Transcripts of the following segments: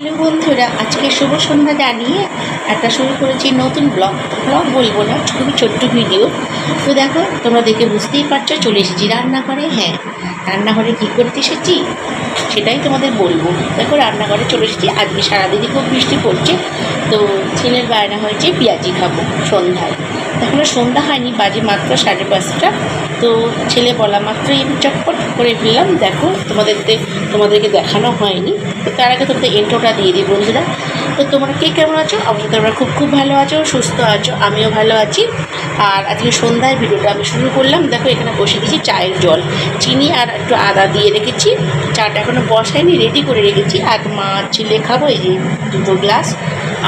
Hello বন্ধুরা, আজকে শুভ সন্ধ্যা জানিয়ে একটা শুরু করেছি নতুন ব্লগ বলবো না, খুবই ছোট্ট ভিডিও। তো দেখো, তোমরা দেখে বুঝতেই পারছো চলে এসেছি রান্নাঘরে। হ্যাঁ, রান্নাঘরে কী করতে এসেছি সেটাই তোমাদের বলবো। দেখো, রান্নাঘরে চলে এসেছি। আজকে সারাদিনই খুব বৃষ্টি পড়ছে, তো ছেলের বায়না হয়েছে পেঁয়াজি খাবো সন্ধ্যায়। এখনও সন্ধ্যা হয়নি, বাজে মাত্র 5:30। তো ছেলে বলা মাত্রই আমি চটপট করে ফেললাম। দেখো, তোমাদেরকে দেখানো হয়নি, তো তার আগে তোমাদের ইন্ট্রোটা দিয়ে দিই বন্ধুরা। তো তোমরা কে কেমন আছো? অবশ্যই তোমরা খুব ভালো আছো, সুস্থ আছো, আমিও ভালো আছি। আর আজকে সন্ধ্যায় ভিডিওটা আমি শুরু করলাম। দেখো, এখানে বসে দিয়েছি চায়ের জল, চিনি আর একটু আদা দিয়ে রেখেছি। চাটা এখনও বসাইনি, রেডি করে রেখেছি। আর মা ছেলে খাবো, এই যে 2 গ্লাস।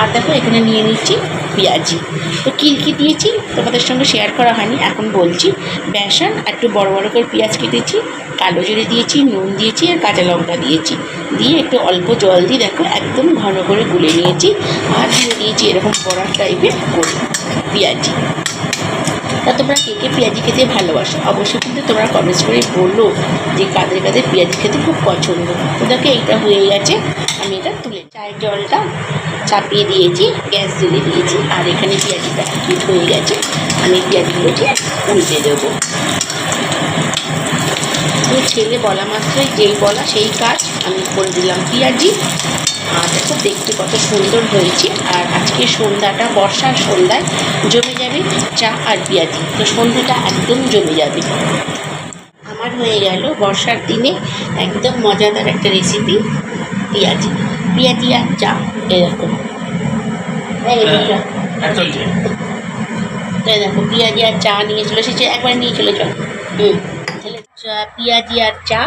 আর দেখো, এখানে নিয়ে নিচ্ছি পেঁয়াজি। তো কী দিয়েছি তোমাদের সঙ্গে শেয়ার করা হয়নি, এখন বলছি। বেসন, একটু বড় বড় করে পেঁয়াজ কেটেছি, কালো জিরে দিয়েছি, নুন দিয়েছি আর কাঁচা লঙ্কা দিয়েছি। দিয়ে একটু অল্প জল দিয়ে দেখো একদম ঘন করে গুলে নিয়েছি। আর দিয়ে দিয়েছি এরকম বড়া টাইপের করে পেঁয়াজি। তা তোমরা কে পেঁয়াজি খেতে ভালোবাসো? অবশ্যই কিন্তু তোমরা কমেন্টস করে বলো যে কাদের পেঁয়াজি খেতে খুব পছন্দ। তো দেখো, এইটা হয়ে গেছে, আমি এটা তুলে চায়ের জলটা চাপিয়ে দিয়েছি, গ্যাস জ্বেলে দিয়েছি। আর এখানে পেঁয়াজিটা হিট হয়ে গেছে, আমি পেঁয়াজিগুলোকে উল্টে দেবো। তো ছেলে বলা মাত্রই যেই বলা সেই কাজ, আমি করে দিলাম পেঁয়াজি। আর দেখো, দেখতে কত সুন্দর হয়েছে। আর আজকে সন্ধ্যাটা বর্ষার সন্ধ্যায় জমে যাবে চা আর পেঁয়াজি। তো সন্ধ্যাটা একদম জমে যাবে। আমার হয়ে গেল বর্ষার দিনে একদম মজাদার একটা রেসিপি, পেঁয়াজি আর চা। এরকম তাই দেখো, পেঁয়াজি আর চা নিয়ে চলে এসেছে, একবার নিয়ে চলে চল। পেঁয়াজি আর চা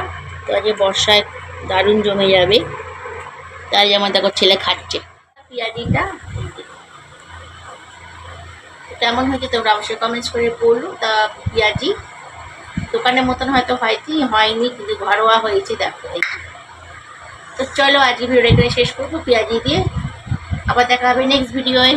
তো আজকে বর্ষায় দারুণ জমে যাবে। তাই যেমন দেখো, ছেলে খাচ্ছে পেঁয়াজিটা। কেমন হয়েছে তোমরা অবশ্যই কমেন্টস করে বলো। তা পেঁয়াজি দোকানের মতন হয়তো হয়নি, কিন্তু ঘরোয়া হয়েছে। দেখো, এই তো চলো আজকে ভিডিওটা এখানে শেষ করবো পেঁয়াজি দিয়ে। আবার দেখা হবে নেক্সট ভিডিওয়।